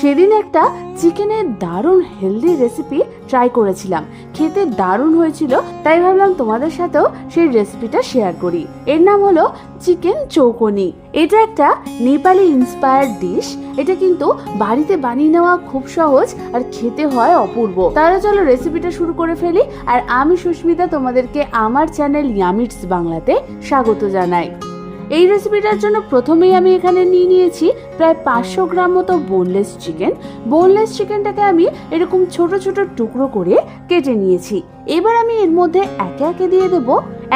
সেদিন একটা চিকেনের দারুণ হেলদি রেসিপি ট্রাই করেছিলাম, খেতে দারুণ হয়েছিল। তাই ভাবলাম তোমাদের সাথেও সেই রেসিপিটা শেয়ার করি। এর নাম হলো চিকেন চৌকনি। এটা একটা নেপালি ইন্সপায়ার্ড ডিশ। এটা কিন্তু বাড়িতে বানিয়ে নেওয়া খুব সহজ আর খেতে হয় অপূর্ব। তাহলে চলো রেসিপিটা শুরু করে ফেলি। আর আমি সুস্মিতা তোমাদেরকে আমার চ্যানেল ইয়ামিটস বাংলাতে স্বাগত জানাই। এই রেসিপিটার জন্য প্রথমেই আমি এখানে নিয়ে নিয়েছি প্রায় 500 গ্রাম মতো বোনলেস চিকেন। বোনলেস চিকেনটাকে আমি এরকম ছোট ছোট টুকরো করে কেটে নিয়েছি। এবার আমি এর মধ্যে একে একে দিয়ে দেব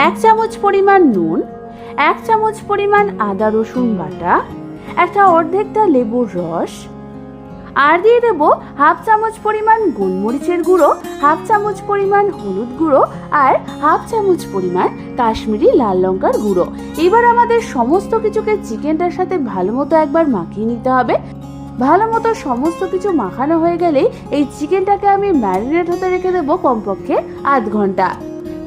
1 চামচ পরিমাণ নুন, 1 চামচ পরিমাণ আদা রসুন বাটা, একটা অর্ধেকটা লেবুর রস, আর দিয়ে দেবো 1/2 চামচ পরিমাণ গোলমরিচের গুঁড়ো, 1/2 চামচ পরিমাণ হলুদ গুঁড়ো আর 1/2 চামচ পরিমাণ কাশ্মীরি লাল লঙ্কার গুঁড়ো। এবার আমাদের সমস্ত কিছুকে চিকেনটার সাথে ভালো মতো একবার মাখিয়ে নিতে হবে। ভালো মতো সমস্ত কিছু মাখানো হয়ে গেলেই এই চিকেনটাকে আমি ম্যারিনেট হতে রেখে দেবো কমপক্ষে আধ ঘন্টা।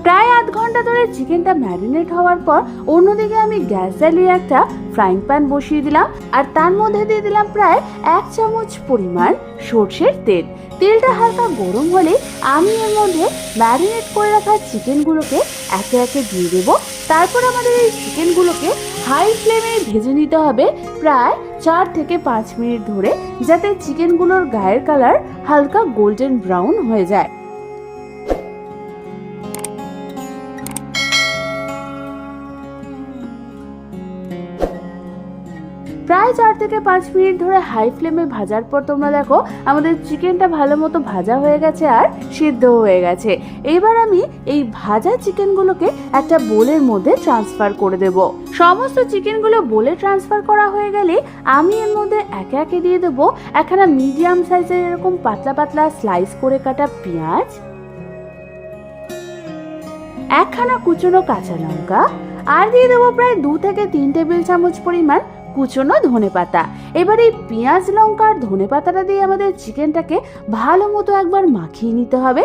প্রায় আধ ঘন্টা ধরে চিকেনটা ম্যারিনেট হওয়ার পর অন্যদিকে আমি গ্যাস জ্বালিয়ে একটা ফ্রাইং প্যান বসিয়ে দিলাম আর তার মধ্যে দিয়ে দিলাম প্রায় 1 চামচ পরিমাণ সর্ষের তেল। তেলটা হালকা গরম হলে আমি এর মধ্যে ম্যারিনেট করে রাখা চিকেনগুলোকে একে একে দিয়ে দেবো। তারপর আমাদের এই চিকেনগুলোকে হাই ফ্লেমে ভেজে নিতে হবে প্রায় 4 থেকে 5 মিনিট ধরে, যাতে চিকেনগুলোর গায়ের কালার হালকা গোল্ডেন ব্রাউন হয়ে যায়। প্রায় 4 থেকে 5 মিনিট ধরে হাই ফ্লেমে ভাজার পর তোমরা দেখো আমাদের চিকেনটা ভালো মতো ভাজা হয়ে গেছে আর সিদ্ধ হয়ে গেছে। এবার আমি এই ভাজা চিকেনগুলোকে একটা বোলের মধ্যে ট্রান্সফার করে দেব। সমস্ত চিকেনগুলো বোলে ট্রান্সফার করা হয়ে গেলে আমি এর মধ্যে একে একে দিয়ে দেবো একখানা মিডিয়াম সাইজের এরকম পাতলা পাতলা স্লাইস করে কাটা পেঁয়াজ, একখানা কুচনো কাঁচা লঙ্কা, আর দিয়ে দেবো প্রায় 2 থেকে 3 টেবিল চামচ পরিমাণ কুচনো ধনেপাতা। এবার এই পেঁয়াজ লঙ্কা আর ধনেপাতাটা দিয়ে আমাদের চিকেনটাকে ভালো মতো একবার মাখিয়ে নিতে হবে।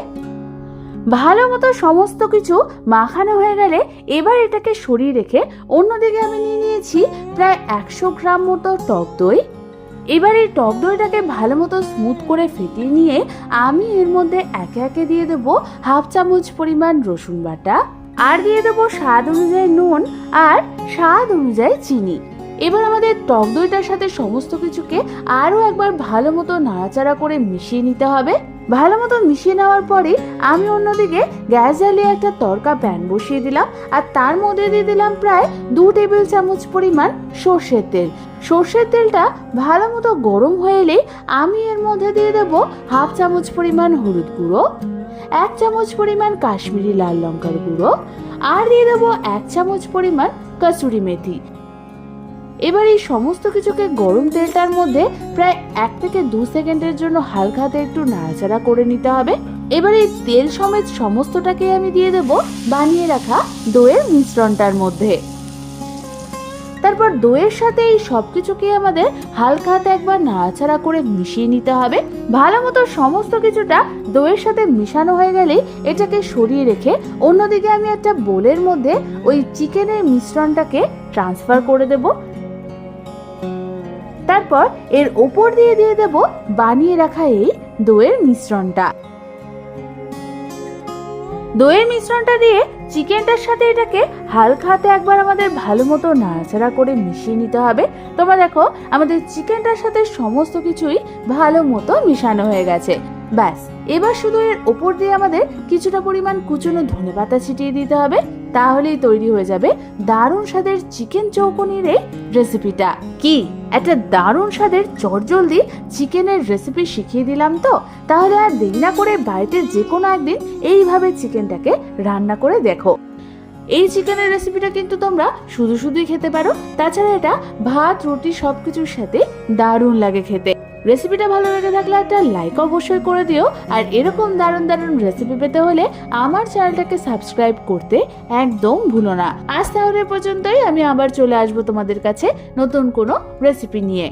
ভালো মতো সমস্ত কিছু মাখানো হয়ে গেলে এবার এটাকে সরিয়ে রেখে অন্যদিকে আমি নিয়ে নিয়েছি প্রায় 100 গ্রাম মতো টক দই। এবার এই টক দইটাকে ভালো মতো স্মুথ করে ফেটিয়ে নিয়ে আমি এর মধ্যে একে একে দিয়ে দেবো 1/2 চামচ পরিমাণ রসুন বাটা, আর দিয়ে দেবো স্বাদ অনুযায়ী নুন আর স্বাদ অনুযায়ী চিনি। এবার আমাদের টক দইটার সাথে সমস্ত কিছুকে আরও একবার ভালো মতো নাড়াচাড়া করে মিশিয়ে নিতে হবে। ভালো মতো মিশিয়ে নেওয়ার পরে আমি অন্যদিকে গ্যাস জ্বালিয়ে একটা তড়কা প্যান বসিয়ে দিলাম আর তার মধ্যে দিয়ে দিলাম প্রায় 2 টেবিল চামচ পরিমাণ সর্ষের তেল। সর্ষের তেলটা ভালো মতো গরম হয়ে এলে আমি এর মধ্যে দিয়ে দেবো 1/2 চামচ পরিমাণ হলুদ গুঁড়ো, 1 চামচ পরিমাণ কাশ্মীরি লাল লঙ্কার গুঁড়ো, আর দিয়ে দেবো 1 চামচ পরিমাণ কসুরি মেথি। এবার এই সমস্ত কিছুকে গরম তেলটার মধ্যে প্রায় 1 থেকে 2 সেকেন্ডের জন্য হালকা হাতে একটু নাড়াচাড়া করে নিতে হবে। এবার এই তেল সমেত সমস্তটাকে আমি দিয়ে দেব বানিয়ে রাখা দইয়ের মিশ্রণটার মধ্যে। তারপর দইয়ের সাথে এই সবকিছুকে আমাদের হালকা হাতে একবার নাড়াচাড়া করে মিশিয়ে নিতে হবে। ভালো মতো সমস্ত কিছুটা দইয়ের সাথে মিশানো হয়ে গেলে এটাকে সরিয়ে রেখে অন্যদিকে আমি একটা বোলের মধ্যে ওই চিকেনের মিশ্রণটাকে ট্রান্সফার করে দেব। তারপর এর ওপর দিয়ে দেব বানিয়ে রাখা এই দইয়ের মিশ্রণটা। দইয়ের মিশ্রণটা দিয়ে চিকেনটার সাথে এটাকে হালকা হাতে একবার আমাদের ভালো মতো নাড়াচাড়া করে মিশিয়ে নিতে হবে। তোমরা দেখো আমাদের চিকেনটার সাথে সমস্ত কিছুই ভালো মতো মিশানো হয়ে গেছে। ব্যাস, এবার শুধু এর ওপর দিয়ে আমাদের কিছুটা পরিমাণ কুচনো ধনেপাতা ছিটিয়ে দিতে হবে। তাহলেই তৈরি হয়ে যাবে দারুণ স্বাদের চিকেন চৌকনির এই রেসিপিটা। কি একটা দারুণ স্বাদের চটজলদি চিকেনের রেসিপি শিখিয়ে দিলাম তো? তাহলে আর দেরি না করে বাড়িতে যে কোনো একদিন এইভাবে চিকেনটাকে রান্না করে দেখো। এই চিকেনের রেসিপিটা কিন্তু তোমরা শুধু শুধুই খেতে পারো, তাছাড়া এটা ভাত রুটি সবকিছুর সাথে দারুণ লাগে খেতে। রেসিপিটা ভালো লেগে থাকলে একটা লাইক অবশ্যই করে দিও। আর এরকম দারুণ দারুণ রেসিপি পেতে হলে আমার চ্যানেলটাকে সাবস্ক্রাইব করতে একদম ভুলো না। আজ তাহলে পর্যন্তই, আমি আবার চলে আসবো তোমাদের কাছে নতুন কোনো রেসিপি নিয়ে।